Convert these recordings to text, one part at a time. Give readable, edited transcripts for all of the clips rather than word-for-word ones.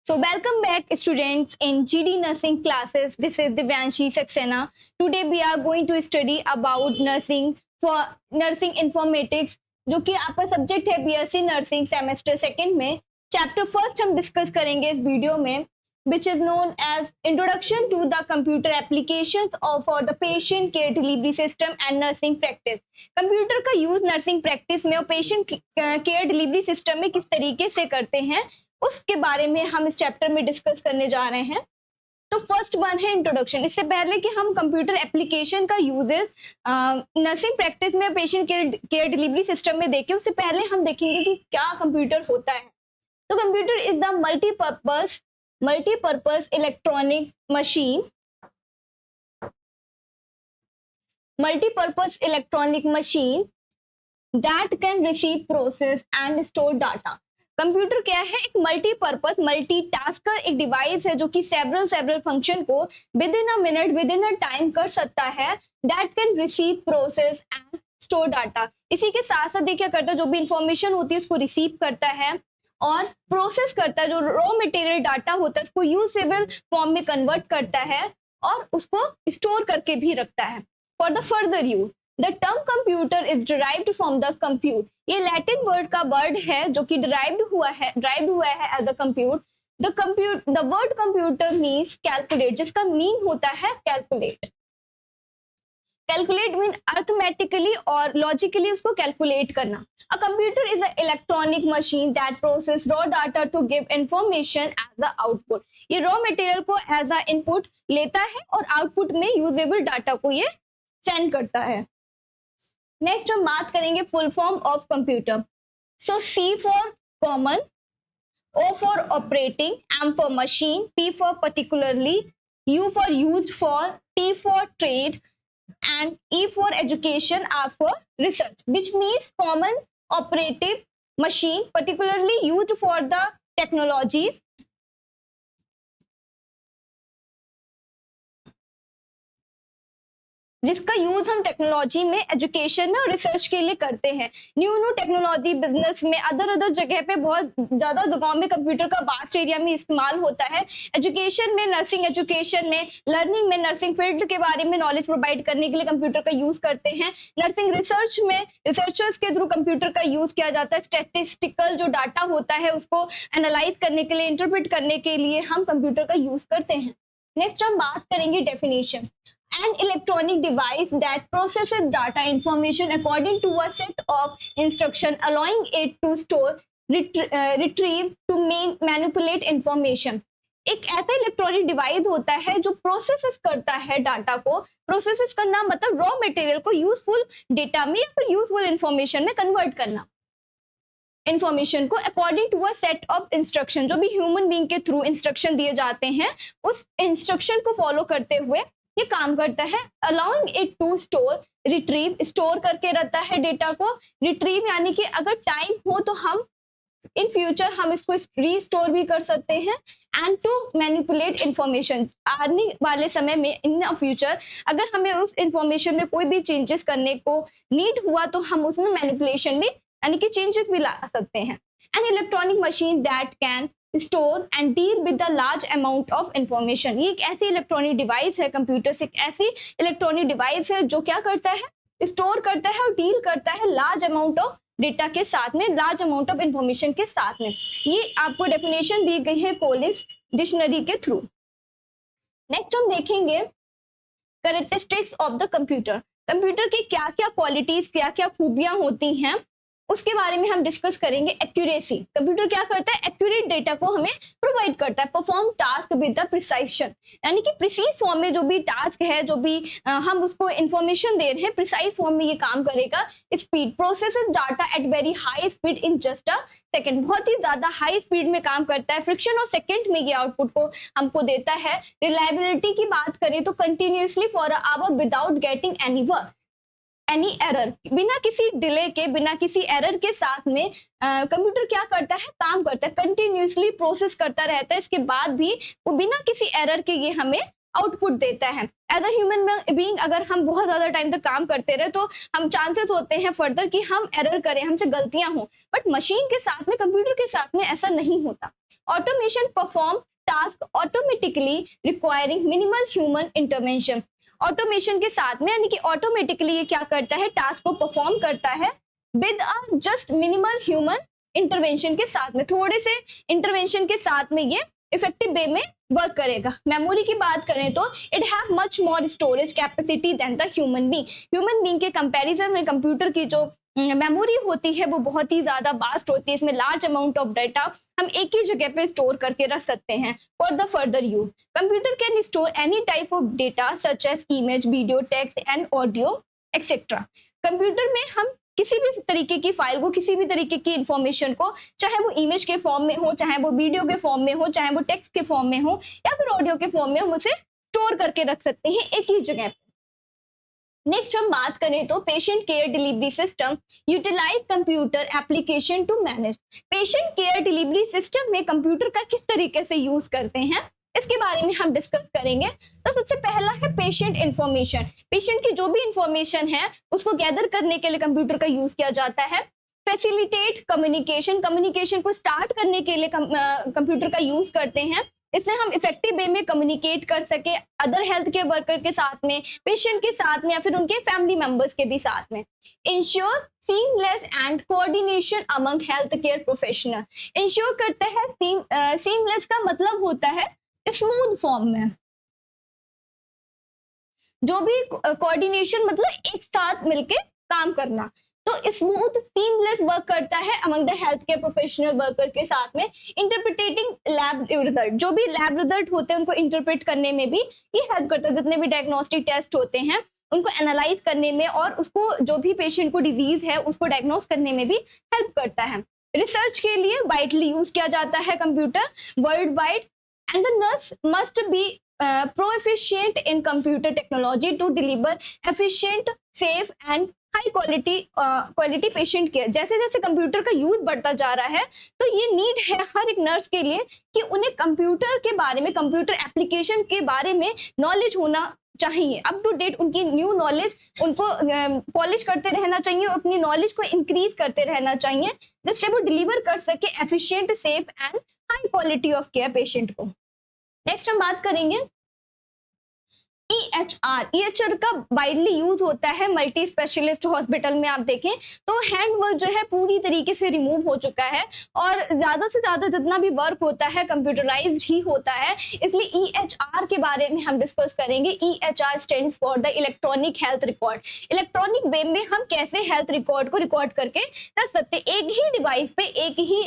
So welcome back students in GD nursing classes. This is Divyanshi Saxena. Today we are going to study about nursing for nursing informatics जो कि आपका subject है BSc nursing semester second में. Chapter first हम discuss करेंगे इस video में which is known as Introduction to the Computer Applications for the Patient Care Delivery System and Nursing Practice. Computer का यूज नर्सिंग प्रैक्टिस में और patient care delivery system में किस तरीके से करते हैं उसके बारे में हम इस चैप्टर में डिस्कस करने जा रहे हैं. तो फर्स्ट वन है इंट्रोडक्शन. इससे पहले कि हम कंप्यूटर एप्लीकेशन का यूजेस नर्सिंग प्रैक्टिस में पेशेंट केयर डिलीवरी सिस्टम में देखें उससे पहले हम देखेंगे कि क्या कंप्यूटर होता है. तो computer is the multi-purpose electronic machine that can receive, process and store data. Computer क्या है? एक मल्टीपर्पज मल्टीटास्कर एक डिवाइस है जो कि सेवरल फंक्शन को with in a minute with in a time कर सकता है. That can receive, process and store data. इसी के साथ साथ देखिए करता है जो भी इंफॉर्मेशन होती है उसको रिसीव करता है और प्रोसेस करता है. जो रॉ मटेरियल डाटा होता है उसको यूजेबल फॉर्म में कन्वर्ट करता है और उसको स्टोर करके भी रखता है for the further use. The term computer is derived from the compute. ये लैटिन वर्ड का वर्ड है जो कि डिराइव्ड हुआ है as a compute. The word computer means calculate, जिसका मीन होता है कैलकुलेट. कैलकुलेट मीन अर्थमेटिकली और लॉजिकली उसको कैलकुलेट करना. A computer is a electronic machine that process raw data to give information as a output. ये raw material को as a input लेता है और आउटपुट में यूजेबल डाटा को ये सेंड करता है. नेक्स्ट हम बात करेंगे full form of computer. So C for common, O for operating, M for machine, P for particularly, U for used for, T for trade and E for education, R for research, which means common operative machine particularly used for the technology, जिसका use हम technology में, education में और research के लिए करते हैं. New technology business में अदर जगह पे बहुत ज्यादा जगहों में कंप्यूटर का वास्ट एरिया में इस्तेमाल होता है. एजुकेशन में, नर्सिंग एजुकेशन में, लर्निंग में, नर्सिंग फील्ड के बारे में नॉलेज प्रोवाइड करने के लिए कंप्यूटर का यूज करते हैं. नर्सिंग रिसर्च में रिसर्चर्स के थ्रू कंप्यूटर का यूज किया जाता है. स्टैटिस्टिकल जो डाटा होता है उसको एनालाइज करने के लिए, इंटरप्रेट करने के लिए हम कंप्यूटर का यूज करते हैं. नेक्स्ट हम बात करेंगे definition. An electronic device that processes data information according to a set of instruction, allowing it to store, retrieve, to manipulate information. एक ऐसा इलेक्ट्रॉनिक डिवाइस होता है जो प्रोसेस करता है डाटा को. प्रोसेस करना मतलब रॉ मटेरियल को यूजफुल डेटा में या फिर यूजफुल इंफॉर्मेशन में कन्वर्ट करना. इंफॉर्मेशन को according to a set of instruction, जो भी ह्यूमन बीइंग के थ्रू इंस्ट्रक्शन दिए जाते हैं उस इंस्ट्रक्शन को फॉलो करते हुए ये काम करता है. Allowing it to store, retrieve, store करके रहता है डेटा को. रिट्रीव यानी कि अगर टाइम हो तो हम इन फ्यूचर हम इसको रीस्टोर भी कर सकते हैं. एंड टू मैनिपुलेट इंफॉर्मेशन, आने वाले समय में इन फ्यूचर अगर हमें उस इंफॉर्मेशन में कोई भी चेंजेस करने को नीड हुआ तो हम उसमें मैनिपुलेशन भी यानी कि चेंजेस भी ला सकते हैं. An electronic machine that can store and deal with the large amount of information. ये एक ऐसी इलेक्ट्रॉनिक डिवाइस है, कंप्यूटर से एक ऐसी इलेक्ट्रॉनिक डिवाइस है जो क्या करता है? स्टोर करता है और डील करता है लार्ज अमाउंट ऑफ डेटा के साथ में, लार्ज अमाउंट ऑफ इंफॉर्मेशन के साथ में. ये आपको डेफिनेशन दी गई है कॉलिंस डिक्शनरी के थ्रू. नेक्स्ट हम देखेंगे characteristics of the computer. Computer की क्या क्या क्वालिटीज, क्या क्या खूबियां होती हैं उसके बारे में हम डिस्कस करेंगे. एक्यूरेसी, कंप्यूटर क्या करता है? एक्यूरेट डेटा को हमें प्रोवाइड करता है. परफॉर्म टास्क विद द प्रिसाइशन, यानी कि प्रिसीज फॉर्म में जो भी टास्क है, जो भी हम उसको इंफॉर्मेशन दे रहे हैं प्रिसाइज फॉर्म में ये काम करेगा. Speed, processes data at very high speed in just a second, बहुत ही ज्यादा हाई स्पीड में काम करता है. फ्रिक्शन ऑफ सेकेंड्स में ये आउटपुट को हमको देता है. रिलायबिलिटी की बात करें तो continuously for a our without getting any error, बिना किसी डिले के, बिना किसी एरर के साथ में कंप्यूटर क्या करता है? काम करता है. कंटिन्यूसली प्रोसेस करता रहता है, इसके बाद भी वो बिना किसी एरर के ये हमें आउटपुट देता है. एज अ ह्यूमन बीइंग अगर हम बहुत ज्यादा टाइम तक काम करते रहे तो हम चांसेस होते हैं फर्दर कि हम एरर करें, हमसे गलतियां हों. बट मशीन के साथ में, कंप्यूटर के साथ में ऐसा नहीं होता. Automation perform task automatically requiring minimal human intervention. Automation के साथ में यानी कि ऑटोमेटिकली ये क्या करता है, टास्क को परफॉर्म करता है with a just minimal human intervention के साथ में, थोड़े से इंटरवेंशन के साथ में ये इफेक्टिव वे में वर्क करेगा। मेमोरी की बात करें तो it have much more storage capacity than the human being. Human being के कंपैरिजन में कंप्यूटर की जो मेमोरी होती है वो बहुत ही ज्यादा वास्ट होती है। इसमें लार्ज अमाउंट ऑफ डाटा हम एक ही जगह पे स्टोर करके रख सकते हैं for the further use. Computer can store any type of data such as image, video, text and audio etcetera. Computer में हम किसी भी तरीके की फाइल को, किसी भी तरीके की इंफॉर्मेशन को, चाहे वो इमेज के फॉर्म में हो, चाहे वो वीडियो के फॉर्म में हो, चाहे वो टेक्स्ट के फॉर्म में हो या फिर ऑडियो के फॉर्म में, हम उसे स्टोर करके रख सकते हैं एक ही जगह पे। नेक्स्ट हम बात करें तो patient care delivery system utilize computer application to manage. Patient care delivery system में कंप्यूटर का किस तरीके से यूज करते हैं इसके बारे में हम डिस्कस करेंगे। तो सबसे पहला है पेशेंट इंफॉर्मेशन। पेशेंट की जो भी इंफॉर्मेशन है उसको गैदर करने के लिए कंप्यूटर का यूज किया जाता है। फैसिलिटेट कम्युनिकेशन, कम्युनिकेशन को स्टार्ट करने के लिए कंप्यूटर का यूज करते हैं। इससे हम इफेक्टिव वे में कम्युनिकेट कर सके अदर हेल्थ केयर वर्कर के साथ में, पेशेंट के साथ में या फिर उनके फैमिली मेंबर्स के भी साथ में। Ensure seamless and coordination among health care professional. Ensure करते हैं, सीमलेस का मतलब होता है स्मूथ फॉर्म में, जो भी कोऑर्डिनेशन मतलब एक साथ मिलके काम करना। तो स्मूथ सीमलेस वर्क करता है among the health care professional worker के साथ में। इंटरप्रिटेटिंग लैब रिजल्ट, जो भी लैब रिजल्ट होते हैं उनको इंटरप्रेट करने में भी ये हेल्प करता है। जितने भी डायग्नोस्टिक टेस्ट होते हैं उनको एनालाइज करने में और उसको जो भी पेशेंट को डिजीज है उसको डायग्नोस करने में भी हेल्प करता है। रिसर्च के लिए वाइडली यूज किया जाता है computer world wide and the nurse must be proficient in computer technology to deliver efficient, safe and high quality patient care. जैसे जैसे कंप्यूटर का यूज बढ़ता जा रहा है तो ये नीड है हर एक नर्स के लिए कि उन्हें कंप्यूटर के बारे में, कंप्यूटर एप्लीकेशन के बारे में नॉलेज होना चाहिए। अप टू डेट उनकी न्यू नॉलेज उनको पॉलिश करते रहना चाहिए, अपनी नॉलेज को इंक्रीज करते रहना चाहिए जिससे वो डिलीवर कर सके efficient, safe and high quality of care patient को। नेक्स्ट हम बात करेंगे EHR का वाइडली यूज होता है मल्टी स्पेशलिस्ट हॉस्पिटल में। आप देखें तो हैंड वर्क जो है पूरी तरीके से रिमूव हो चुका है और ज्यादा से ज्यादा जितना भी वर्क होता है कंप्यूटराइज्ड ही होता है। इसलिए EHR के बारे में हम डिस्कस करेंगे। EHR stands for the electronic health record. Electronic way में हम कैसे हेल्थ रिकॉर्ड को रिकॉर्ड करके रख सकते हैं। एक ही डिवाइस पे, एक ही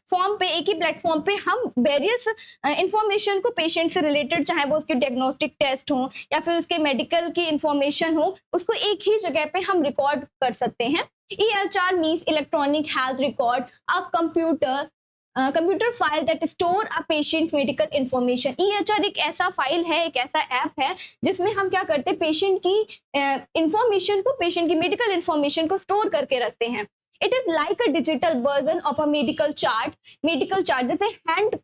फॉर्म पे, एक ही प्लेटफॉर्म पे हम वेरियस इंफॉर्मेशन को पेशेंट से रिलेटेड, चाहे वो उसके डायग्नोस्टिक टेस्ट हो या फिर उसके मेडिकल की इंफॉर्मेशन हो, उसको एक ही जगह पे हम रिकॉर्ड कर सकते हैं। EHR means electronic health record, a computer file that store a patient medical information. EHR एक ऐसा फाइल है, एक ऐसा ऐप है जिसमें हम क्या करते हैं, पेशेंट की इंफॉर्मेशन को, पेशेंट की मेडिकल इंफॉर्मेशन को स्टोर करके रखते हैं। It is like a digital version of a medical chart. Medical chart जैसे हैंड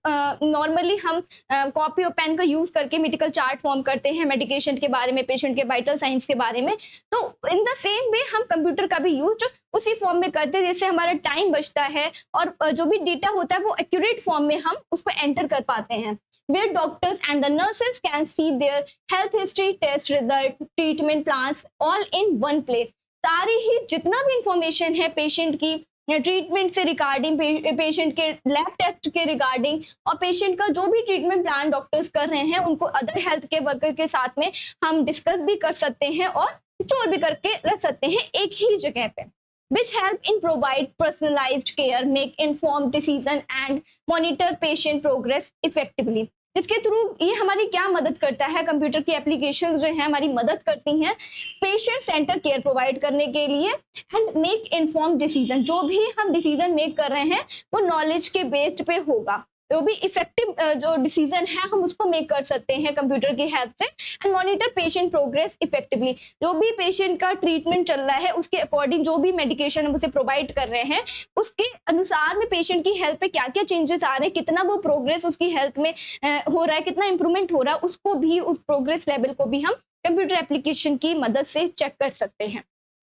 नॉर्मली हम कॉपी और पेन का यूज करके मेडिकल चार्ट फॉर्म करते हैं मेडिकेशन के बारे में, पेशेंट के वाइटल साइंस के बारे में, तो इन द सेम वे हम कंप्यूटर का भी यूज उसी फॉर्म में करते हैं जिससे हमारा टाइम बचता है और जो भी डेटा होता है वो एक्यूरेट फॉर्म में हम उसको एंटर कर पाते हैं। where doctors and the nurses can see their health history, test result, treatment plans all in one place। सारी ही जितना भी इंफॉर्मेशन है पेशेंट की ट्रीटमेंट से रिगार्डिंग, पेशेंट के लैब टेस्ट के रिगार्डिंग और पेशेंट का जो भी ट्रीटमेंट प्लान डॉक्टर्स कर रहे हैं उनको अदर हेल्थ केयर वर्कर के साथ में हम डिस्कस भी कर सकते हैं और स्टोर भी करके रख सकते हैं एक ही जगह पे। which help in provide personalized care, make informed decision and monitor patient progress effectively। इसके थ्रू ये हमारी क्या मदद करता है, कंप्यूटर की एप्लीकेशन जो है हमारी मदद करती हैं पेशेंट सेंटर केयर प्रोवाइड करने के लिए एंड मेक इन्फॉर्म डिसीजन। जो भी हम डिसीजन मेक कर रहे हैं वो नॉलेज के बेस्ड पे होगा, जो भी इफेक्टिव जो डिसीजन है हम उसको मेक कर सकते हैं कंप्यूटर की हेल्प से। And monitor patient progress effectively, जो भी पेशेंट का ट्रीटमेंट चल रहा है उसके अकॉर्डिंग जो भी मेडिकेशन हम उसे प्रोवाइड कर रहे हैं उसके अनुसार में पेशेंट की हेल्थ पे क्या क्या चेंजेस आ रहे हैं, कितना वो प्रोग्रेस उसकी हेल्थ में हो रहा है, कितना इंप्रूवमेंट हो रहा है, उसको भी, उस प्रोग्रेस लेवल को भी हम कंप्यूटर एप्लीकेशन की मदद से चेक कर सकते हैं।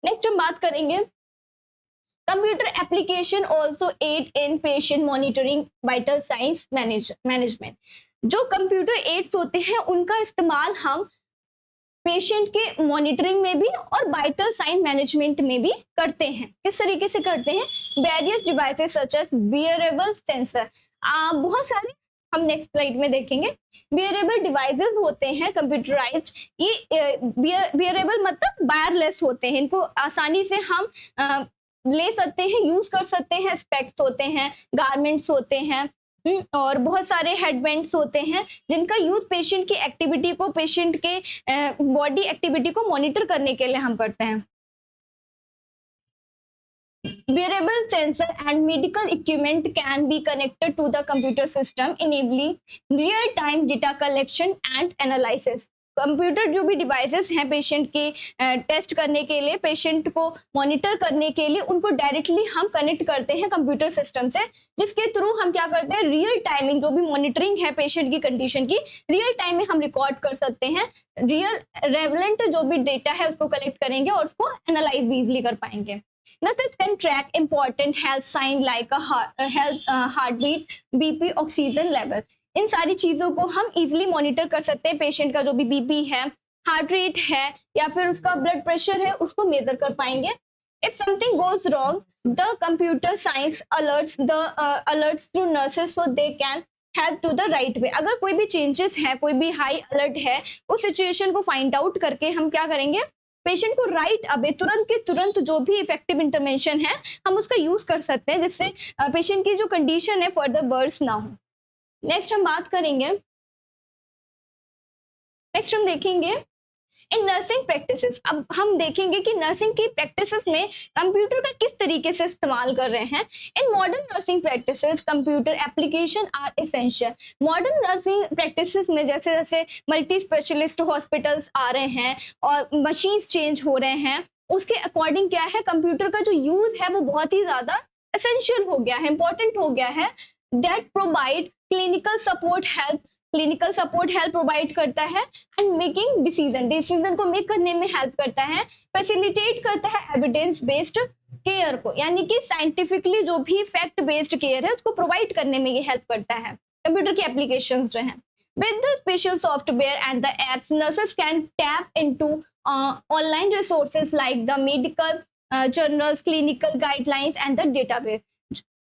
नेक्स्ट हम बात करेंगे Computer application also aid in patient monitoring, vital signs management. जो कंप्यूटर एड्स होते हैं उनका इस्तेमाल हम पेशेंट के मॉनिटरिंग में भी और वाइटल साइन मैनेजमेंट में भी करते हैं। किस तरीके से करते हैं? Various devices such as wearable sensor, बहुत सारे हम नेक्स्ट स्लाइड में देखेंगे। वियरेबल डिवाइसेस होते हैं कंप्यूटराइज्ड, ये वियरेबल मतलब वायरलेस होते हैं, इनको आसानी से हम ले सकते हैं, यूज कर सकते हैं। स्पेक्स होते हैं, गारमेंट्स होते हैं और बहुत सारे हेडबैंड्स होते हैं जिनका यूज पेशेंट की एक्टिविटी को, पेशेंट के बॉडी एक्टिविटी को मॉनिटर करने के लिए हम करते हैं। Wearable sensor and medical equipment can be connected to the computer system, enabling real-time data collection and analysis. Computer जो भी डिवाइसेस हैं पेशेंट के टेस्ट करने के लिए, पेशेंट को मॉनिटर करने के लिए, उनको डायरेक्टली हम कनेक्ट करते हैं कंप्यूटर सिस्टम से, जिसके थ्रू हम क्या करते हैं, रियल टाइमिंग जो भी मॉनिटरिंग है पेशेंट की कंडीशन की, रियल टाइम में हम रिकॉर्ड कर सकते हैं। रियल रेलेवेंट जो भी डेटा है उसको कलेक्ट करेंगे और उसको एनालाइज भी इजिली कर पाएंगे। Nurses can track important health sign like heartbeat, BP, oxygen level. इन सारी चीजों को हम इजिली मॉनिटर कर सकते हैं। पेशेंट का जो भी बीपी है, हार्ट रेट है या फिर उसका ब्लड प्रेशर है, उसको मेजर कर पाएंगे। If something goes wrong, the computer science alerts to nurses so they can help to the right way. अगर कोई भी चेंजेस है, कोई भी हाई अलर्ट है, उस सिचुएशन को फाइंड आउट करके हम क्या करेंगे, पेशेंट को राइट अवे तुरंत के तुरंत जो भी इफेक्टिव इंटरवेंशन है हम उसका यूज कर सकते हैं, जिससे पेशेंट की जो कंडीशन है फर्दर वर्स ना हो। नेक्स्ट हम बात करेंगे, नेक्स्ट हम देखेंगे इन नर्सिंग प्रैक्टिसेस। अब हम देखेंगे कि नर्सिंग की प्रैक्टिसेस में कंप्यूटर का किस तरीके से इस्तेमाल कर रहे हैं। In modern nursing practices computer application are essential. Modern nursing practices में जैसे जैसे मल्टी स्पेशलिस्ट हॉस्पिटल्स आ रहे हैं और मशीन्स चेंज हो रहे हैं, उसके अकॉर्डिंग क्या है, कंप्यूटर का जो यूज है वो बहुत ही ज्यादा एसेंशियल हो गया है, इंपॉर्टेंट हो गया है। That provide clinical support help provide करता है एंड मेकिंग डिसीजन को मेक करने में हेल्प करता है, फैसिलिटेट करता है एविडेंस बेस्ड केयर को, यानी कि साइंटिफिकली जो भी फैक्ट बेस्ड केयर है उसको प्रोवाइड करने में ये हेल्प करता है। कंप्यूटर की एप्लीकेशंस जो हैं, with the special software and the apps, nurses can tap into online resources like the medical journals, clinical guidelines and the database.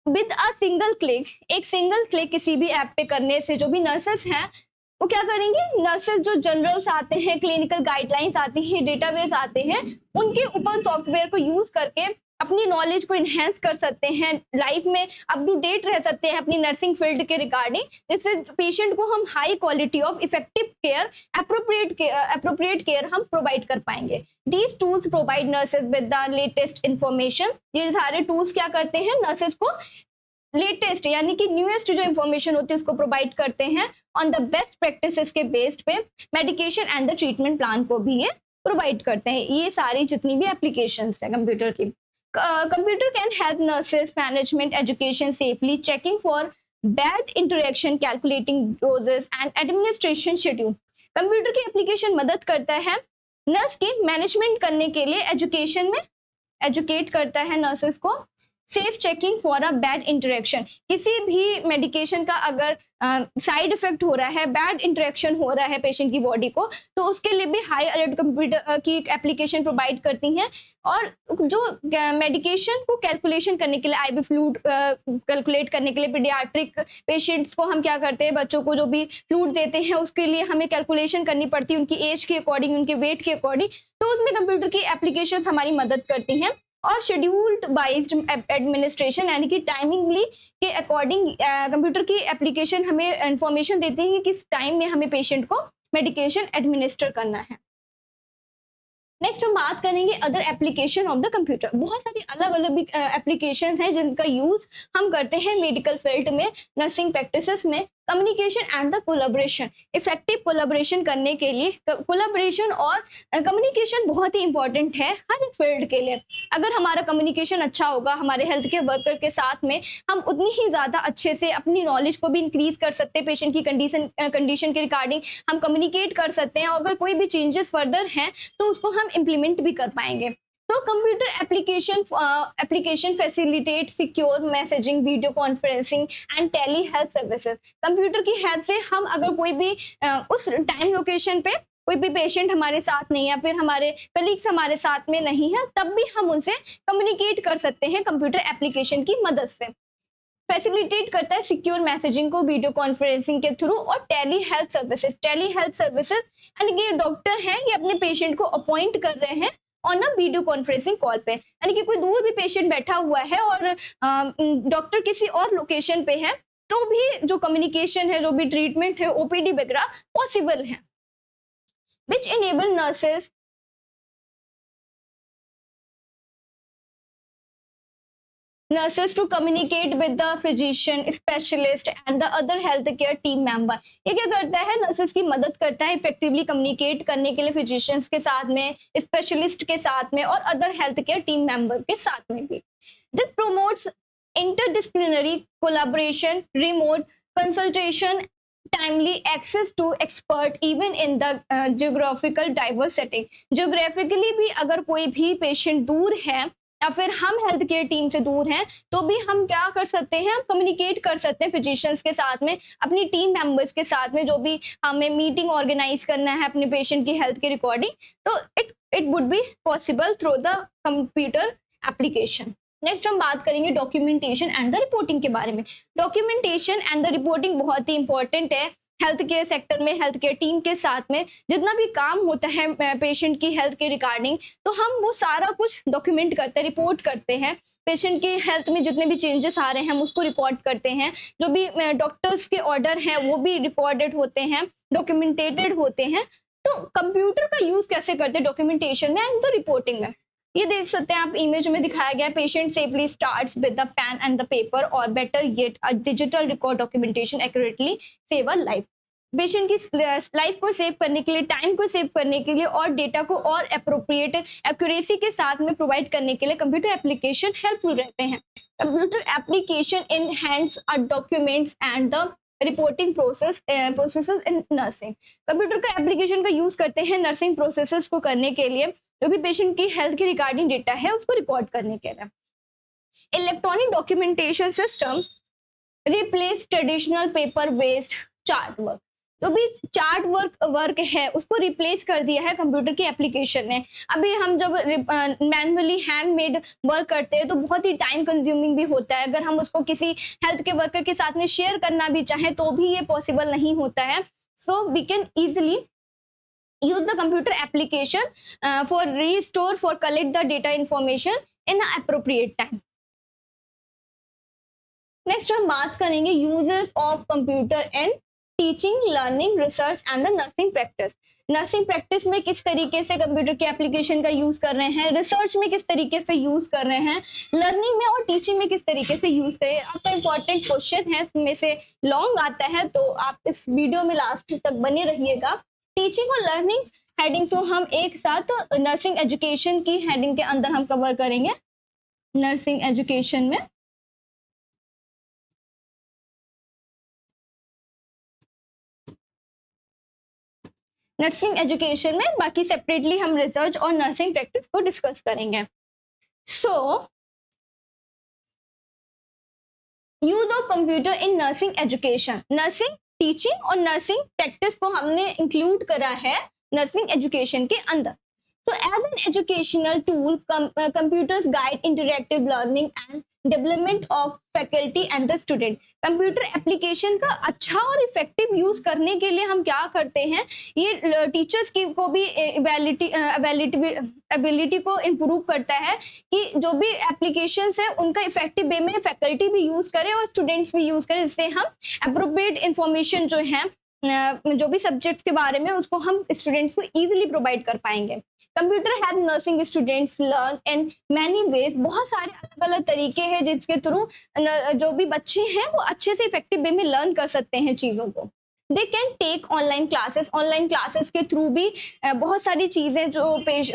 With a single click, एक सिंगल क्लिक किसी भी app पे करने से जो भी नर्सेस हैं वो क्या करेंगे, नर्सेस जो जनरल्स आते हैं, क्लिनिकल गाइडलाइंस आती हैं, डेटाबेस आते हैं, उनके ऊपर सॉफ्टवेयर को यूज करके अपनी नॉलेज को इन्हेंस कर सकते हैं, लाइफ में अप टू डेट रह सकते हैं अपनी नर्सिंग फील्ड के रिगार्डिंग, जिससे पेशेंट को हम high quality of effective care, appropriate care हम प्रोवाइड कर पाएंगे। These tools provide nurses with the latest information. ये सारे टूल्स क्या करते हैं, नर्सेज को लेटेस्ट यानी कि न्यूएस्ट जो इंफॉर्मेशन होती है उसको प्रोवाइड करते हैं ऑन द बेस्ट प्रैक्टिसेस के बेस्ड पे। Medication and the treatment plan को भी ये प्रोवाइड करते हैं। ये सारी जितनी भी एप्लीकेशंस है कंप्यूटर की। Computer can help nurses management education safely, checking for bad interaction, calculating doses and administration schedule. Computer की एप्लीकेशन मदद करता है नर्स की मैनेजमेंट करने के लिए, एजुकेशन में एजुकेट करता है नर्सेस को। Safe checking for a bad interaction, किसी भी मेडिकेशन का अगर साइड इफेक्ट हो रहा है, बैड इंटरेक्शन हो रहा है पेशेंट की बॉडी को, तो उसके लिए भी हाई अलर्ट कंप्यूटर की एप्लीकेशन प्रोवाइड करती हैं। और जो मेडिकेशन को कैलकुलेशन करने के लिए, आईवी फ्लूइड कैलकुलेट करने के लिए, पीडियाट्रिक पेशेंट्स को हम क्या करते हैं, बच्चों को जो भी फ्लूइड देते हैं उसके लिए हमें कैलकुलेशन करनी पड़ती है उनकी एज के अकॉर्डिंग, उनके वेट के अकॉर्डिंग, तो उसमें कंप्यूटर की एप्लीकेशन हमारी मदद करती हैं। और शेड्यूल्ड वाइज एडमिनिस्ट्रेशन यानी कि टाइमिंगली के अकॉर्डिंग कंप्यूटर की एप्लीकेशन हमें इंफॉर्मेशन देते हैं कि किस टाइम में हमें पेशेंट को मेडिकेशन एडमिनिस्टर करना है। नेक्स्ट हम बात करेंगे other application of the computer. बहुत सारी अलग अलग एप्लीकेशन हैं जिनका यूज हम करते हैं मेडिकल फील्ड में, नर्सिंग प्रैक्टिसेस में। Communication and the collaboration, effective collaboration करने के लिए कोलैबोरेशन और कम्युनिकेशन बहुत ही इंपॉर्टेंट है हर एक फील्ड के लिए। अगर हमारा कम्युनिकेशन अच्छा होगा हमारे हेल्थ के वर्कर के साथ में, हम उतनी ही ज़्यादा अच्छे से अपनी नॉलेज को भी इंक्रीज कर सकते हैं, पेशेंट की कंडीशन के रिगार्डिंग हम कम्युनिकेट कर सकते हैं। अगर कोई भी चेंजेस फर्दर हैं तो उसको हम इम्प्लीमेंट भी कर पाएंगे। So computer application facilitate secure messaging, video conferencing and telehealth services. Computer की हेल्प से हम अगर कोई भी उस टाइम लोकेशन पे कोई भी पेशेंट हमारे साथ नहीं है या फिर हमारे कलीग्स हमारे साथ में नहीं है, तब भी हम उनसे कम्युनिकेट कर सकते हैं कंप्यूटर एप्लीकेशन की मदद से। फैसिलिटेट करता है सिक्योर मैसेजिंग को वीडियो कॉन्फ्रेंसिंग के थ्रू और टेली हेल्थ सर्विसेज यानी कि डॉक्टर हैं ये अपने पेशेंट को अपॉइंट कर रहे हैं on a video conferencing call पे, यानी कि कोई दूर भी पेशेंट बैठा हुआ है और डॉक्टर किसी और लोकेशन पे है तो भी जो कम्युनिकेशन है, जो भी ट्रीटमेंट है, ओपीडी वगैरह पॉसिबल है। विच enable nurses to communicate with the physician, specialist and the other healthcare team member। ये क्या करता है, नर्सेस की मदद करता है इफेक्टिवली कम्युनिकेट करने के लिए फिजिशियंस के साथ में, स्पेशलिस्ट के साथ में और other health care team member के साथ में भी। This promotes interdisciplinary collaboration, remote consultation, timely access to expert even in the geographical diverse setting. Geographically भी अगर कोई भी पेशेंट दूर है या फिर हम हेल्थ केयर टीम से दूर हैं तो भी हम क्या कर सकते हैं, हम कम्युनिकेट कर सकते हैं फिजिशियंस के साथ में, अपनी टीम मेंबर्स के साथ में, जो भी हमें मीटिंग ऑर्गेनाइज करना है अपने पेशेंट की हेल्थ की रिकॉर्डिंग, तो it would be possible through the computer application. Next हम बात करेंगे डॉक्यूमेंटेशन एंड द रिपोर्टिंग के बारे में। डॉक्यूमेंटेशन एंड द रिपोर्टिंग बहुत ही इंपॉर्टेंट है हेल्थ केयर सेक्टर में, हेल्थ केयर टीम के साथ में जितना भी काम होता है पेशेंट की हेल्थ के रिगार्डिंग, तो हम वो सारा कुछ डॉक्यूमेंट करते हैं, रिपोर्ट करते हैं। पेशेंट की हेल्थ में जितने भी चेंजेस आ रहे हैं हम उसको रिकॉर्ड करते हैं, जो भी डॉक्टर्स के ऑर्डर हैं वो भी रिकॉर्डेड होते हैं, डॉक्यूमेंटेटेड होते हैं। तो कंप्यूटर का यूज कैसे करते हैं डॉक्यूमेंटेशन में एंड द रिपोर्टिंग में, ये देख सकते हैं आप इमेज में दिखाया गया है। Patient safely starts with the pen and the paper और better yet a digital record documentation accurately save a life. Patient की लाइफ को सेव करने के लिए, टाइम को सेव करने के लिए और डेटा को और अप्रोप्रिएट एक्यूरेसी के साथ में प्रोवाइड करने के लिए कंप्यूटर एप्लीकेशन हेल्पफुल रहते हैं। Computer application in hands a documents and the reporting processes in nursing. Computer का एप्लीकेशन का यूज करते हैं नर्सिंग प्रोसेसेस को करने के लिए, जो भी पेशेंट की हेल्थ के रिगार्डिंग डेटा है उसको रिकॉर्ड करने के लिए। Electronic documentation system replace traditional paper based chart work. जो भी चार्ट वर्क है उसको रिप्लेस कर दिया है कंप्यूटर की एप्लीकेशन ने। अभी हम जब मैनुअली हैंडमेड वर्क करते हैं तो बहुत ही टाइम कंज्यूमिंग भी होता है, अगर हम उसको किसी हेल्थ के वर्कर के साथ में शेयर करना भी चाहें तो भी ये पॉसिबल नहीं होता है। So we can easily use the computer application for restore, for collect the data information in an appropriate time। Next हम बात करेंगे uses of computer in teaching, learning, research and the nursing practice. Nursing practice में किस तरीके से computer के application का use कर रहे हैं, रिसर्च में किस तरीके से यूज कर रहे हैं, लर्निंग में और टीचिंग में किस तरीके से यूज करें। आपका इंपॉर्टेंट क्वेश्चन है, इसमें से लॉन्ग आता है तो आप इस वीडियो में लास्ट तक बने रहिएगा। टीचिंग और लर्निंग हेडिंग को हम एक साथ नर्सिंग एजुकेशन की हेडिंग के अंदर हम कवर करेंगे। नर्सिंग एजुकेशन में बाकी सेपरेटली हम रिसर्च और नर्सिंग प्रैक्टिस को डिस्कस करेंगे। So use of computer in nursing education, nursing teaching और नर्सिंग प्रैक्टिस को हमने इंक्लूड करा है नर्सिंग एजुकेशन के अंदर। So as an educational tool, computers guide interactive learning and development of faculty and the student। Computer application का अच्छा और इफेक्टिव यूज करने के लिए हम क्या करते हैं, ये टीचर्स की को भी एबिलिटी को इम्प्रूव करता है कि जो भी एप्लीकेशंस है उनका इफेक्टिव वे में फैकल्टी भी यूज करे और स्टूडेंट्स भी यूज करें, जिससे हम अप्रोप्रिएट इंफॉर्मेशन जो है जो भी सब्जेक्ट्स के बारे में उसको हम स्टूडेंट्स को इजीली प्रोवाइड कर पाएंगे। Computer help nursing students learn in many ways. बहुत सारे अलग अलग तरीके हैं जिसके थ्रू जो भी बच्चे हैं वो अच्छे से इफेक्टिव वे में लर्न कर सकते हैं चीज़ों को। They can take online classes के थ्रू भी बहुत सारी चीज़ें जो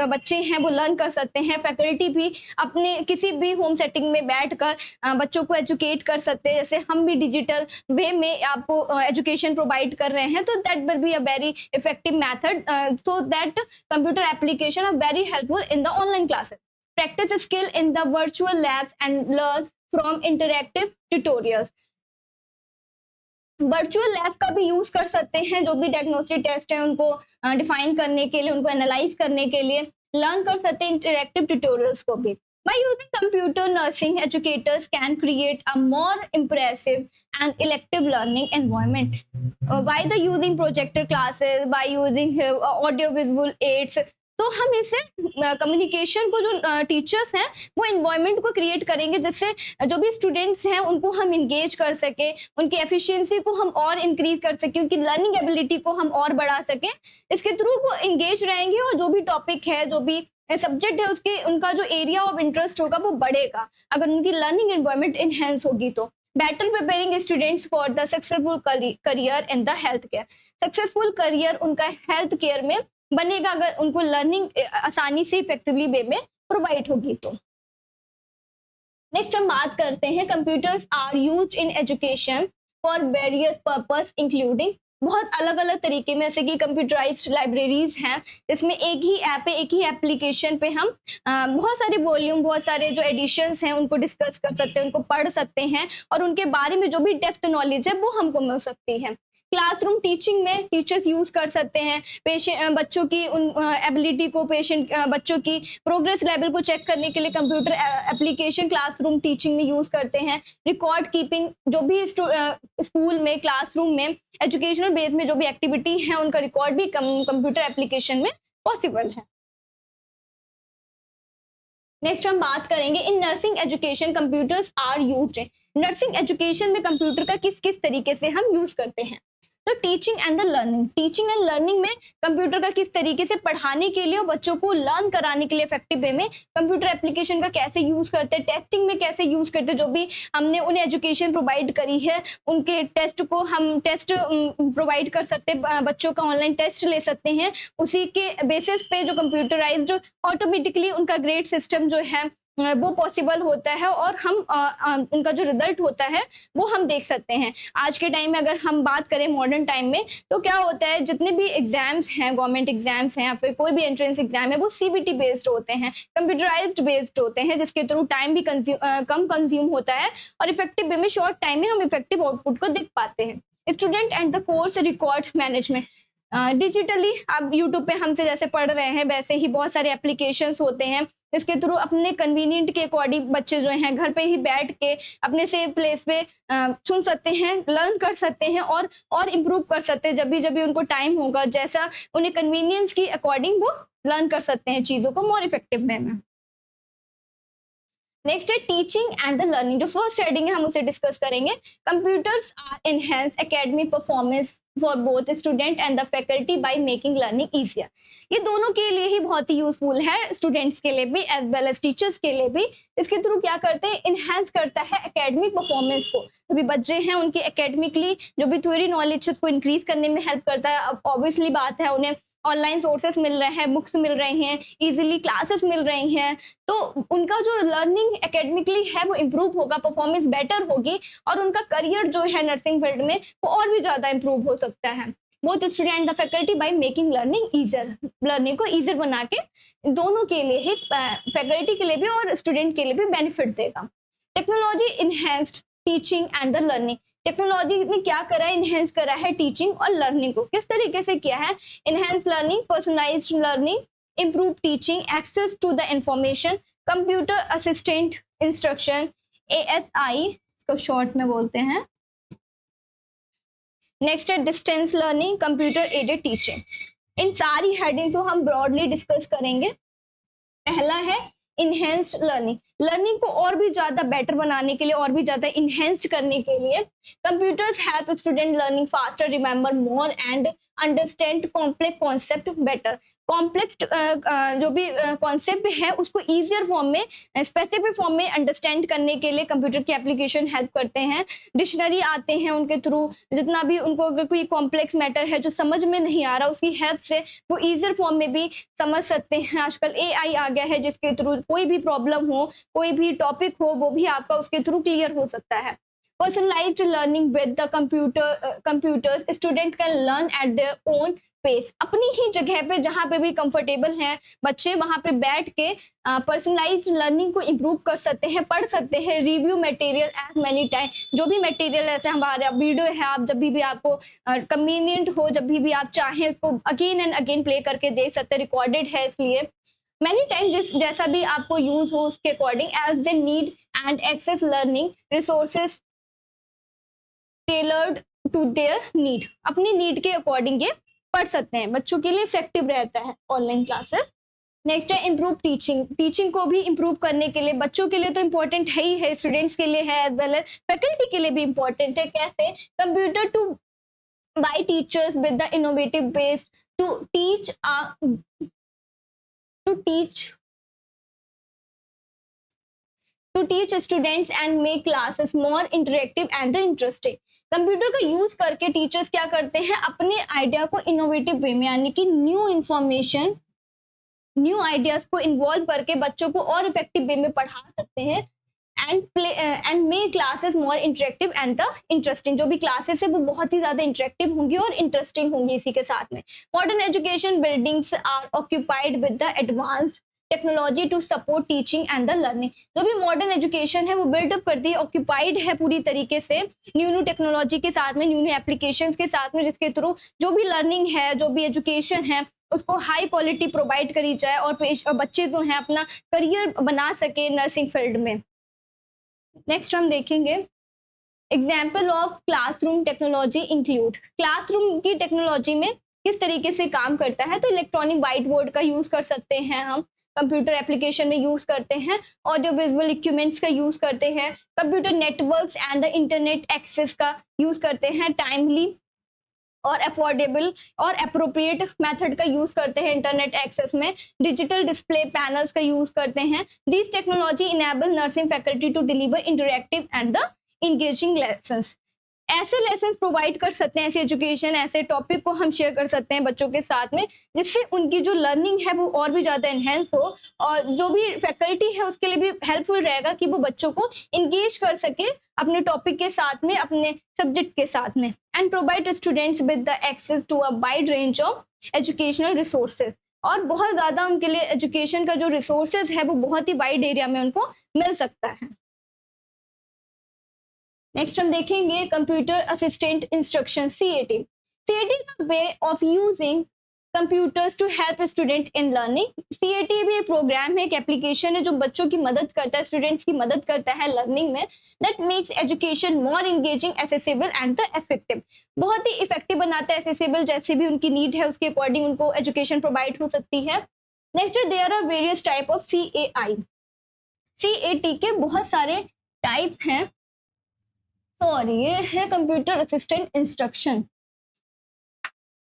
बच्चे हैं वो लर्न कर सकते हैं। फैकल्टी भी अपने किसी भी होम सेटिंग में बैठकर बच्चों को एजुकेट कर सकते हैं, जैसे हम भी डिजिटल वे में आपको एजुकेशन प्रोवाइड कर रहे हैं। तो that will be a very effective method, so that computer application are very helpful in the online classes. practice skill in the virtual labs and learn from interactive tutorials. Virtual lab का भी use कर सकते हैं, जो भी diagnostic test है उनको define करने के लिए, उनको एनालाइज करने के लिए लर्न कर सकते हैं इंटरेक्टिव ट्यूटोरियल्स को भी. By using computer, nursing educators can create a more impressive and elective learning environment. By the using projector classes, by using audio visual aids, तो हम इससे कम्युनिकेशन को जो टीचर्स हैं वो इन्वायरमेंट को क्रिएट करेंगे जिससे जो भी स्टूडेंट्स हैं उनको हम इंगेज कर सके, उनकी एफिशिएंसी को हम और इंक्रीज कर सके, उनकी लर्निंग एबिलिटी को हम और बढ़ा सके. इसके थ्रू वो इंगेज रहेंगे और जो भी टॉपिक है, जो भी सब्जेक्ट है, उसके उनका जो एरिया ऑफ इंटरेस्ट होगा वो बढ़ेगा अगर उनकी लर्निंग एनवायरनमेंट इनहेंस होगी. तो better preparing students for the successful career in the health care. Successful career उनका हेल्थ केयर में बनेगा अगर उनको लर्निंग आसानी से इफेक्टिवली वे में प्रोवाइड होगी. तो नेक्स्ट हम बात करते हैं computers are used in education for various purpose including. बहुत अलग अलग तरीके में, जैसे कि कंप्यूटराइज्ड लाइब्रेरीज हैं, इसमें एक ही ऐप पे, एक ही एप्लीकेशन पे हम बहुत सारे वॉल्यूम, बहुत सारे जो एडिशंस हैं उनको डिस्कस कर सकते हैं, उनको पढ़ सकते हैं और उनके बारे में जो भी डेप्थ नॉलेज है वो हमको मिल सकती है. क्लासरूम टीचिंग में टीचर्स यूज कर सकते हैं पेशेंट बच्चों की उन एबिलिटी को, पेशेंट बच्चों की प्रोग्रेस लेवल को चेक करने के लिए कंप्यूटर एप्लीकेशन क्लासरूम टीचिंग में यूज करते हैं. रिकॉर्ड कीपिंग, जो भी स्कूल में, क्लासरूम में एजुकेशनल बेस में जो भी एक्टिविटी है उनका रिकॉर्ड भी कंप्यूटर एप्लीकेशन में पॉसिबल है. नेक्स्ट हम बात करेंगे in nursing education computers are used. Nursing education में कंप्यूटर का किस किस तरीके से हम यूज करते हैं. तो teaching and the learning. Teaching and learning में कंप्यूटर का किस तरीके से पढ़ाने के लिए और बच्चों को लर्न कराने के लिए इफेक्टिव वे में कंप्यूटर एप्लीकेशन का कैसे यूज करते हैं, टेस्टिंग में कैसे यूज करते हैं, जो भी हमने उन्हें एजुकेशन प्रोवाइड करी है उनके टेस्ट को हम टेस्ट प्रोवाइड कर सकते हैं, बच्चों का ऑनलाइन टेस्ट ले सकते हैं. उसी के बेसिस पे जो कंप्यूटराइज्ड ऑटोमेटिकली उनका ग्रेड सिस्टम जो है वो पॉसिबल होता है और हम उनका जो रिजल्ट होता है वो हम देख सकते हैं. आज के टाइम में अगर हम बात करें मॉडर्न टाइम में, तो क्या होता है, जितने भी एग्जाम्स हैं, गवर्नमेंट एग्जाम्स हैं या फिर कोई भी एंट्रेंस एग्जाम है, वो सीबीटी बेस्ड होते हैं, कंप्यूटराइज्ड बेस्ड होते हैं, जिसके थ्रू टाइम भी कम कंज्यूम होता है और इफेक्टिव वे में शॉर्ट टाइम में हम इफेक्टिव आउटपुट को देख पाते हैं. Student and the course record management. Digitally आप यूट्यूब पे हमसे जैसे पढ़ रहे हैं वैसे ही बहुत सारे एप्लीकेशंस होते हैं इसके थ्रू अपने कन्वीनियंट के अकॉर्डिंग बच्चे जो हैं घर पे ही बैठ के अपने सेफ प्लेस पे सुन सकते हैं, लर्न कर सकते हैं और इम्प्रूव कर सकते हैं. जब भी उनको टाइम होगा, जैसा उन्हें कन्वीनियंस की अकॉर्डिंग वो लर्न कर सकते हैं चीज़ों को मोर इफेक्टिव वे में. नेक्स्ट है टीचिंग एंड द लर्निंग. जो फर्स्ट हेडिंग है हम उसे डिस्कस करेंगे. Computers are enhance academic performance for both student and the faculty by making learning easier. ये दोनों के लिए ही बहुत ही यूजफुल है, स्टूडेंट्स के लिए भी एज वेल एज टीचर्स के लिए भी. इसके थ्रू क्या करते हैं, इनहेंस करता है एकेडमिक परफॉर्मेंस को. जो भी बच्चे हैं उनकी एकेडमिकली जो भी थ्योरी नॉलेज को इंक्रीज करने में हेल्प करता है. अब ऑब्वियसली बात है, उन्हें ऑनलाइन सोर्सेस मिल रहे हैं, बुक्स मिल रहे हैं, इजीली क्लासेस मिल रही हैं, तो उनका जो लर्निंग एकेडमिकली है वो इम्प्रूव होगा, परफॉर्मेंस बेटर होगी और उनका करियर जो है नर्सिंग फील्ड में वो और भी ज़्यादा इम्प्रूव हो सकता है. Both student the faculty by making learning easier. Learning को ईजियर बना के दोनों के लिए ही, फैकल्टी के लिए भी और स्टूडेंट के लिए भी बेनिफिट देगा. Technology enhanced teaching and the learning. Technology में क्या करा है, इनहेंस करा है टीचिंग और लर्निंग को. किस तरीके से किया है, enhance learning, personalised learning, improve teaching, access to the information, computer assistant instruction, ASI इसको शॉर्ट में बोलते हैं. नेक्स्ट है distance learning, computer aided teaching. इन सारी हेडिंग को हम ब्रॉडली डिस्कस करेंगे. पहला है इनहेंस्ड लर्निंग. लर्निंग को और भी ज्यादा बेटर बनाने के लिए, और भी ज्यादा इनहेंस्ड करने के लिए computers help student learning faster, remember more and understand complex concept better. Complex जो भी कॉन्सेप्ट है उसको ईजियर फॉर्म में, स्पेसिफिक फॉर्म में अंडरस्टैंड करने के लिए कंप्यूटर की एप्लीकेशन हेल्प करते हैं. डिक्शनरी आते हैं उनके थ्रू, जितना भी उनको अगर कोई कॉम्प्लेक्स मैटर है जो समझ में नहीं आ रहा, उसकी हेल्प से वो ईजियर फॉर्म में भी समझ सकते हैं. आजकल AI आ गया है जिसके थ्रू कोई भी प्रॉब्लम हो, कोई भी टॉपिक हो, वो भी आपका उसके थ्रू क्लियर हो सकता है. Personalized learning with the computers, student can learn at their own space, अपनी ही जगह पे जहाँ पे भी कंफर्टेबल हैं बच्चे वहाँ पे बैठ के पर्सनलाइज्ड लर्निंग को इम्प्रूव कर सकते हैं, पढ़ सकते हैं, review material as many time, जो भी मटेरियल ऐसे हमारा वीडियो है आप जब भी आपको कन्वीनियंट हो, जब भी आप चाहें उसको अगेन एंड अगेन प्ले करके देख सकते हैं, रिकॉर्डेड है इसलिए मैनी टाइम जैसा भी आपको यूज हो उसके according as they need and access learning resources tailored to their need, अपनी नीड के अकॉर्डिंग ये पढ़ सकते हैं, बच्चों के लिए इफेक्टिव रहता है ऑनलाइन क्लासेस। नेक्स्ट है इम्प्रूव टीचिंग, टीचिंग को भी इम्प्रूव करने के लिए बच्चों के लिए तो इम्पोर्टेंट है ही है, स्टूडेंट्स के लिए है एज वेल एज फैकल्टी के लिए भी इम्पोर्टेंट है। कैसे? Computer to buy teachers with the innovative base to teach to teach students and make classes more interactive and interesting। Computer का यूज करके टीचर्स क्या करते हैं, अपने आइडिया को इनोवेटिव वे में यानी कि न्यू इंफॉर्मेशन, न्यू आइडियाज को इन्वॉल्व करके बच्चों को और इफेक्टिव वे में पढ़ा सकते हैं and make classes more interactive and the interesting, जो भी क्लासेस है वो बहुत ही ज्यादा इंटरेक्टिव होंगी और इंटरेस्टिंग होंगी। इसी के साथ में modern education buildings are occupied with the advanced technology to support teaching and the learning, जो भी मॉडर्न एजुकेशन है वो बिल्डअप करती है, ऑक्यूपाइड है पूरी तरीके से न्यू टेक्नोलॉजी के साथ में, न्यू एप्लीकेशंस के साथ में, जिसके थ्रू जो भी लर्निंग है, जो भी एजुकेशन है उसको हाई क्वालिटी प्रोवाइड करी जाए और बच्चे जो हैं अपना करियर बना सके नर्सिंग फील्ड में। नेक्स्ट हम देखेंगे example of classroom technology include, classroom की टेक्नोलॉजी में किस तरीके से काम करता है, तो इलेक्ट्रॉनिक व्हाइट बोर्ड का यूज कर सकते हैं हम, कंप्यूटर एप्लीकेशन में यूज करते हैं, ऑडियो विजुअल इक्विपमेंट्स का यूज करते हैं, computer networks and the internet access का यूज करते हैं, टाइमली और अफोर्डेबल और अप्रोप्रिएट मेथड का यूज करते हैं इंटरनेट एक्सेस में, डिजिटल डिस्प्ले पैनल्स का यूज करते हैं। This technology enable nursing faculty to deliver interactive and the engaging lessons, ऐसे लेसन्स प्रोवाइड कर सकते हैं, ऐसे एजुकेशन, ऐसे टॉपिक को हम शेयर कर सकते हैं बच्चों के साथ में, जिससे उनकी जो लर्निंग है वो और भी ज़्यादा एनहेंस हो और जो भी फैकल्टी है उसके लिए भी हेल्पफुल रहेगा कि वो बच्चों को इंगेज कर सके अपने टॉपिक के साथ में, अपने सब्जेक्ट के साथ में, and provide students with the access to a wide range of educational resources, और बहुत ज़्यादा उनके लिए एजुकेशन का जो रिसोर्सेज है वो बहुत ही वाइड एरिया में उनको मिल सकता है। नेक्स्ट हम देखेंगे computer assistant instruction CAT, CAT का way of using computers to help student in learning. CAT भी एक प्रोग्राम है, एक एप्लीकेशन है जो बच्चों की मदद करता है, स्टूडेंट्स की मदद करता है लर्निंग में, that makes education more engaging, accessible and the effective, बहुत ही इफेक्टिव बनाता है, एक्सेसिबल, जैसे भी उनकी नीड है उसके अकॉर्डिंग उनको एजुकेशन प्रोवाइड हो सकती है। Next there are various type of CAI, CAT के बहुत सारे टाइप हैं, सॉरी ये है computer assistant instruction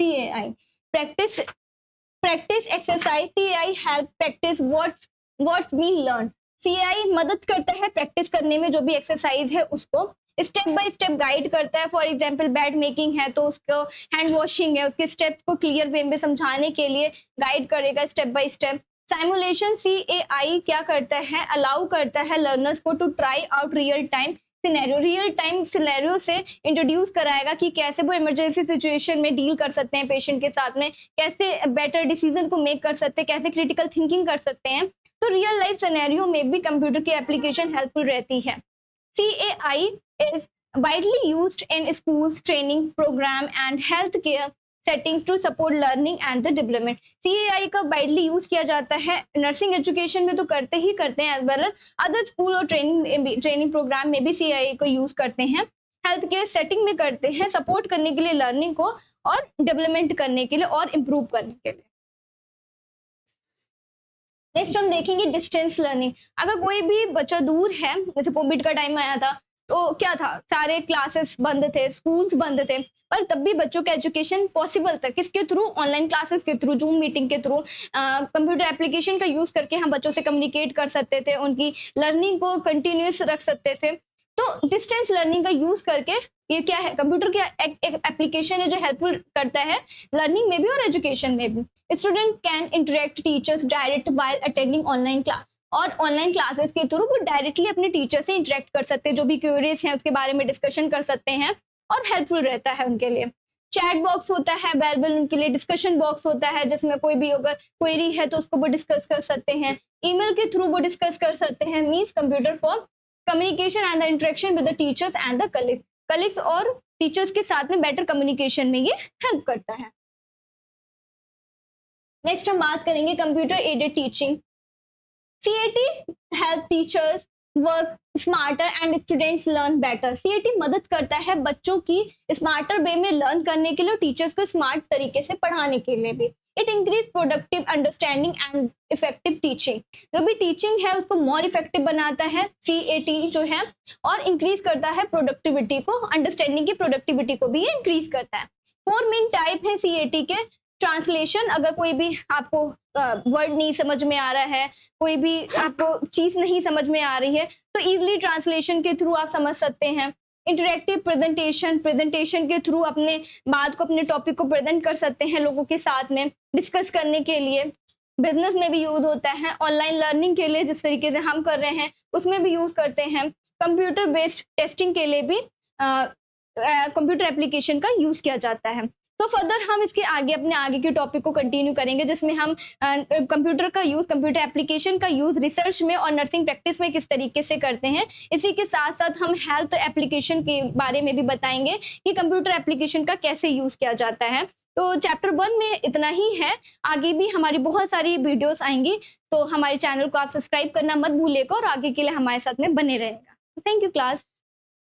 CAI, practice exercise, CAI help practice what's been learn, CAI मदद करता है प्रैक्टिस करने में, जो भी एक्सरसाइज है उसको स्टेप बाय स्टेप गाइड करता है। फॉर एग्जांपल बेड मेकिंग है तो उसको, हैंड वॉशिंग है उसके स्टेप को क्लियर वे में समझाने के लिए गाइड करेगा step by step. Simulation, CAI क्या करता है, अलाउ करता है लर्नर्स को to try out real time scenario से इंट्रोड्यूस कराएगा कि कैसे वो इमरजेंसी सिचुएशन में डील कर सकते हैं पेशेंट के साथ में, कैसे बेटर डिसीजन को मेक कर सकते हैं, कैसे क्रिटिकल थिंकिंग कर सकते हैं, तो रियल लाइफ सिनेरियो में भी कंप्यूटर की एप्लीकेशन हेल्पफुल रहती है। CAI is widely used in schools, training programme and health care settings to support learning and the development. CAI का वाइडली यूज किया जाता है नर्सिंग एजुकेशन में तो करते ही करते हैं, as well as other school और ट्रेनिंग प्रोग्राम में भी सीएआई को यूज करते हैं, हेल्थ केयर सेटिंग में करते हैं, सपोर्ट करने के लिए लर्निंग को और डेवलपमेंट करने के लिए और इम्प्रूव करने के लिए। नेक्स्ट हम देखेंगे डिस्टेंस लर्निंग, अगर कोई भी बच्चा दूर है, जैसे कोविड का टाइम आया था तो क्या था, सारे क्लासेस बंद थे, स्कूल्स बंद थे, पर तब भी बच्चों का एजुकेशन पॉसिबल था, किसके थ्रू, ऑनलाइन क्लासेस के थ्रू, जूम मीटिंग के थ्रू, कंप्यूटर एप्लीकेशन का यूज करके हम बच्चों से कम्युनिकेट कर सकते थे, उनकी लर्निंग को कंटिन्यूस रख सकते थे। तो डिस्टेंस लर्निंग का यूज करके ये क्या है, कंप्यूटर का एक एप्लीकेशन है जो हेल्पफुल करता है लर्निंग में भी और एजुकेशन में भी। Student can interact teachers direct while attending online class, और ऑनलाइन क्लासेस के थ्रू वो डायरेक्टली अपने टीचर से इंटरेक्ट कर सकते हैं, जो भी क्वेरीज हैं उसके बारे में डिस्कशन कर सकते हैं और हेल्पफुल रहता है उनके लिए। चैट बॉक्स होता है अवेलेबल उनके लिए, डिस्कशन बॉक्स होता है जिसमें कोई भी अगर क्वेरी है तो उसको वो डिस्कस कर सकते हैं, ईमेल के थ्रू वो डिस्कस कर सकते हैं। Means computer for communication and the interaction with the teachers and the colleagues और टीचर्स के साथ में बेटर कम्युनिकेशन में ये हेल्प करता है। नेक्स्ट हम बात करेंगे computer aided teaching. CAT help teachers work smarter and students learn better. CAT मदद करता है बच्चों की स्मार्टर वे में लर्न करने के लिए, टीचर्स को स्मार्ट तरीके से पढ़ाने के लिए भी। It increase productive understanding and effective teaching. जो भी टीचिंग है उसको मोर इफेक्टिव बनाता है CAT जो है, और इंक्रीज करता है प्रोडक्टिविटी को, अंडरस्टैंडिंग की प्रोडक्टिविटी को भी ये इंक्रीज करता है। 4 मेन टाइप है CAT के। ट्रांसलेशन, अगर कोई भी आपको वर्ड नहीं समझ में आ रहा है, कोई भी आपको चीज नहीं समझ में आ रही है, तो इजीली ट्रांसलेशन के थ्रू आप समझ सकते हैं। इंटरेक्टिव प्रेजेंटेशन, प्रेजेंटेशन के थ्रू अपने बात को, अपने टॉपिक को प्रेजेंट कर सकते हैं लोगों के साथ में डिस्कस करने के लिए। बिजनेस में भी यूज होता है, ऑनलाइन लर्निंग के लिए जिस तरीके से हम कर रहे हैं उसमें भी यूज करते हैं। कंप्यूटर बेस्ड टेस्टिंग के लिए भी कंप्यूटर एप्लीकेशन का यूज किया जाता है। तो फर्दर हम इसके आगे अपने आगे के टॉपिक को कंटिन्यू करेंगे जिसमें हम कंप्यूटर का यूज, कंप्यूटर एप्लीकेशन का यूज रिसर्च में और नर्सिंग प्रैक्टिस में किस तरीके से करते हैं। इसी के साथ साथ हम हेल्थ एप्लीकेशन के बारे में भी बताएंगे कि कंप्यूटर एप्लीकेशन का कैसे यूज किया जाता है। तो चैप्टर 1 में इतना ही है, आगे भी हमारी बहुत सारी वीडियोस आएंगी, तो हमारे चैनल को आप सब्सक्राइब करना मत भूलिएगा और आगे के लिए हमारे साथ में बने रहेगा। Thank you class.